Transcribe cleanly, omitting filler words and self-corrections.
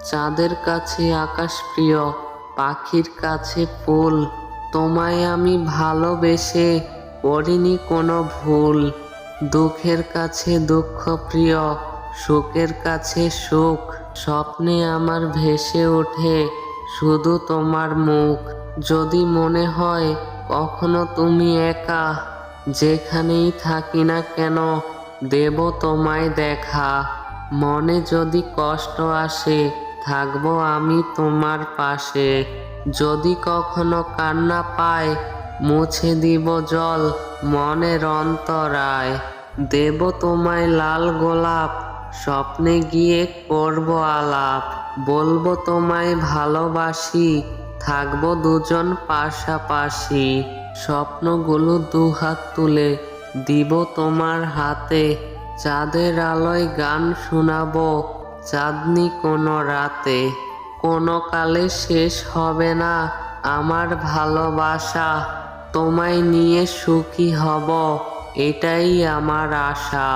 চাঁদের কাছে আকাশ প্রিয়, পাখির কাছে ফুল। তোমায় আমি ভালোবেসে করিনি কোনো ভুল। দুঃখের কাছে দুঃখ প্রিয়, সুখের কাছে সুখ। স্বপ্নে আমার ভেসে ওঠে শুধু তোমার মুখ। যদি মনে হয় কখনো তুমি একা, যেখানেই থাকি না কেন দেব তোমায় দেখা। মনে যদি কষ্ট আসে থাকবো আমি তোমার পাশে। যদি কখনো কান্না পায় মুছে দিব জল মনের অন্তরায়। দেব তোমায় লাল গোলাপ, স্বপ্নে গিয়ে করব আলাপ। বলবো তোমায় ভালোবাসি, থাকবো দুজন পাশাপাশি। স্বপ্নগুলো দুহাত তুলে দিব তোমার হাতে। চাঁদের আলোয় গান শোনাবো চাঁদনি কোনো রাতে। কোনো কালে শেষ হবে না আমার ভালোবাসা। তোমায় নিয়ে সুখী হব এটাই আমার আশা।